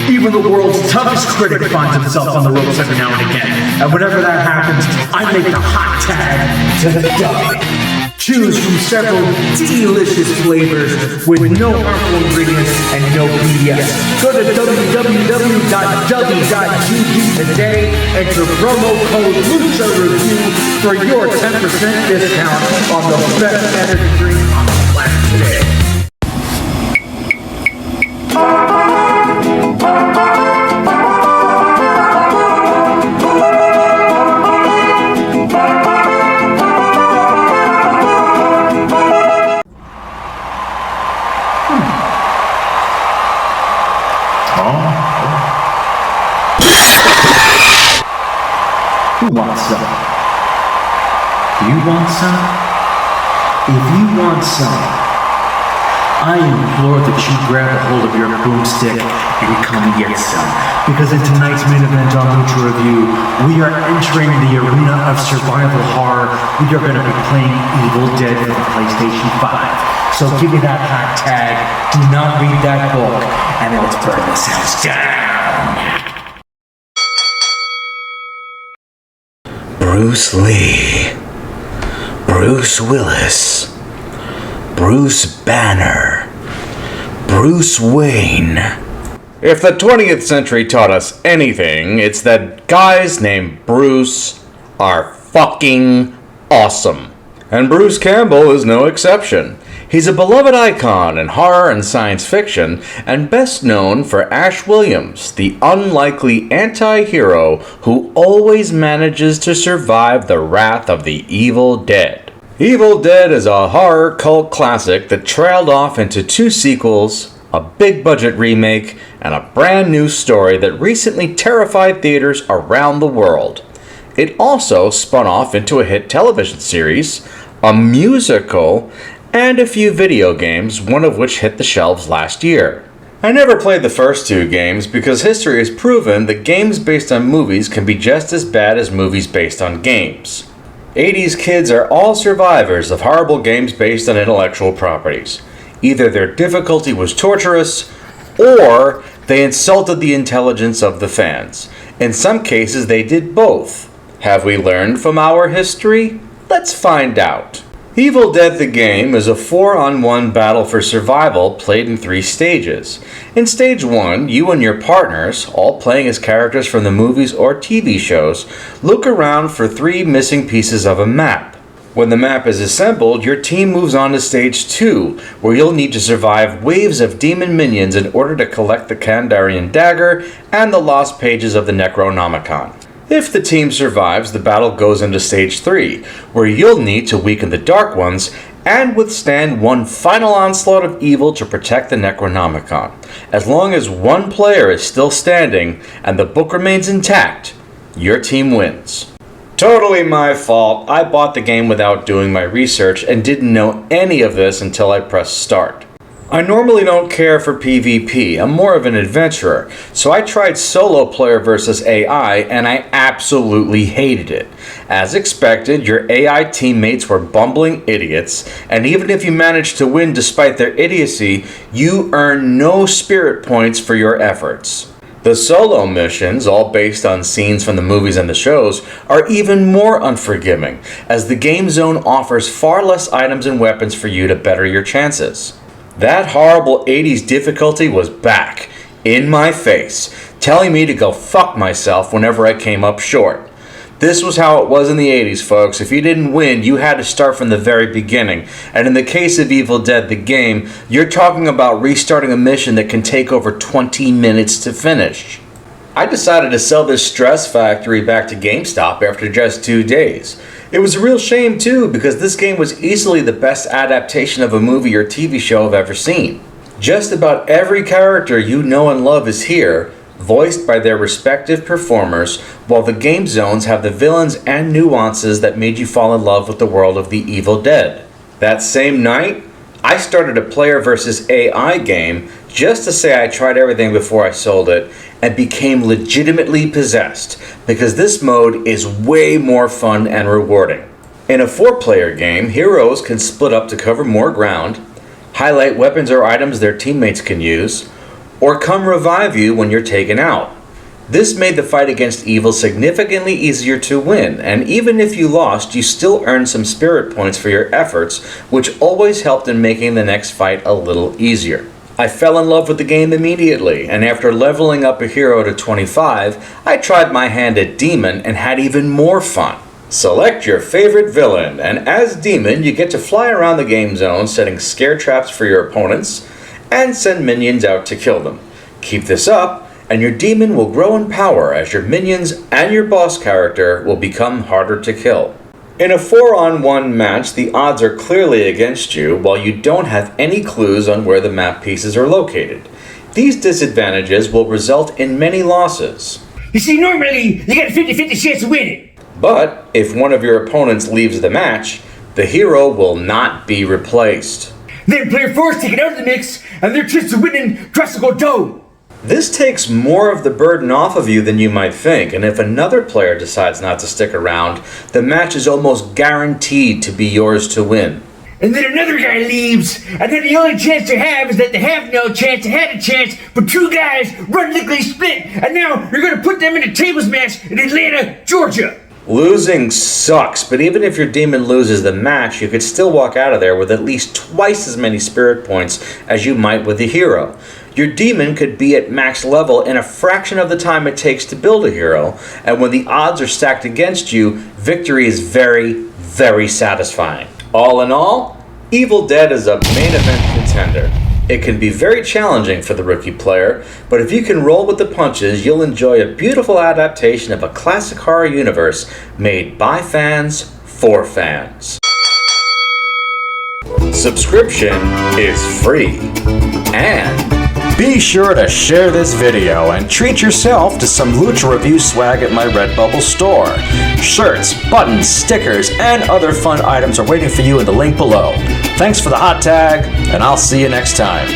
Even the world's toughest critic finds himself on the ropes every now and again. And whenever that happens, I make the hot tag to the dummy. Choose from several delicious flavors with no harmful ingredients and no BS. Go to www.w.gg today, enter promo code LuchaReview for your 10% discount on the best energy drink on the planet today. Who wants some? You want some? If you want some, I implore that you grab a hold of your boomstick and come get some. Because in tonight's main event on Lucha Review, we are entering the arena of survival horror. We are going to be playing Evil Dead for the PlayStation 5. So give me that hot tag, do not read that book, and let's burn this house down. Bruce Lee, Bruce Willis, Bruce Banner, Bruce Wayne. If the 20th century taught us anything, it's that guys named Bruce are fucking awesome. And Bruce Campbell is no exception. He's a beloved icon in horror and science fiction, and best known for Ash Williams, the unlikely anti-hero who always manages to survive the wrath of the Evil Dead. Evil Dead is a horror cult classic that trailed off into 2 sequels, a big-budget remake, and a brand new story that recently terrified theaters around the world. It also spun off into a hit television series, a musical, and a few video games, one of which hit the shelves last year. I never played the first 2 games because history has proven that games based on movies can be just as bad as movies based on games. 80s kids are all survivors of horrible games based on intellectual properties. Either their difficulty was torturous, or they insulted the intelligence of the fans. In some cases, they did both. Have we learned from our history? Let's find out. Evil Dead the game is a 4-on-1 battle for survival played in 3 stages. In stage 1, you and your partners, all playing as characters from the movies or TV shows, look around for 3 missing pieces of a map. When the map is assembled, your team moves on to stage 2, where you'll need to survive waves of demon minions in order to collect the Kandarian dagger and the lost pages of the Necronomicon. If the team survives, the battle goes into stage 3, where you'll need to weaken the Dark Ones and withstand one final onslaught of evil to protect the Necronomicon. As long as one player is still standing and the book remains intact, your team wins. Totally my fault. I bought the game without doing my research and didn't know any of this until I pressed start. I normally don't care for PvP, I'm more of an adventurer, so I tried solo player versus AI and I absolutely hated it. As expected, your AI teammates were bumbling idiots, and even if you managed to win despite their idiocy, you earn no spirit points for your efforts. The solo missions, all based on scenes from the movies and the shows, are even more unforgiving, as the game zone offers far less items and weapons for you to better your chances. That horrible 80s difficulty was back, in my face, telling me to go fuck myself whenever I came up short. This was how it was in the 80s, folks. If you didn't win, you had to start from the very beginning. And in the case of Evil Dead the game, you're talking about restarting a mission that can take over 20 minutes to finish. I decided to sell this stress factory back to GameStop after just 2 days. It was a real shame too, because this game was easily the best adaptation of a movie or TV show I've ever seen. Just about every character you know and love is here, voiced by their respective performers, while the game zones have the villains and nuances that made you fall in love with the world of the Evil Dead. That same night, I started a player versus AI game just to say I tried everything before I sold it, and became legitimately possessed, because this mode is way more fun and rewarding. In a 4-player game, heroes can split up to cover more ground, highlight weapons or items their teammates can use, or come revive you when you're taken out. This made the fight against evil significantly easier to win, and even if you lost, you still earned some spirit points for your efforts, which always helped in making the next fight a little easier. I fell in love with the game immediately, and after leveling up a hero to 25, I tried my hand at Demon and had even more fun. Select your favorite villain, and as Demon, you get to fly around the game zone setting scare traps for your opponents, and send minions out to kill them. Keep this up, and your demon will grow in power as your minions and your boss character will become harder to kill. In a 4-on-1 match, the odds are clearly against you, while you don't have any clues on where the map pieces are located. These disadvantages will result in many losses. You see, normally, you got a 50-50 chance of winning. But if one of your opponents leaves the match, the hero will not be replaced. Then player 4 is taken out of the mix, and their chance of winning drops to go down. This takes more of the burden off of you than you might think, and if another player decides not to stick around, the match is almost guaranteed to be yours to win. And then another guy leaves, and then the only chance they have is that they have no chance, they had a chance, but two guys run lickety split, and now you're going to put them in a tables match in Atlanta, Georgia. Losing sucks, but even if your demon loses the match, you could still walk out of there with at least twice as many spirit points as you might with the hero. Your demon could be at max level in a fraction of the time it takes to build a hero, and when the odds are stacked against you, victory is very, very satisfying. All in all, Evil Dead is a main event contender. It can be very challenging for the rookie player, but if you can roll with the punches, you'll enjoy a beautiful adaptation of a classic horror universe made by fans for fans. Subscription is free. And be sure to share this video and treat yourself to some Lucha Review swag at my Redbubble store. Shirts, buttons, stickers, and other fun items are waiting for you in the link below. Thanks for the hot tag, and I'll see you next time.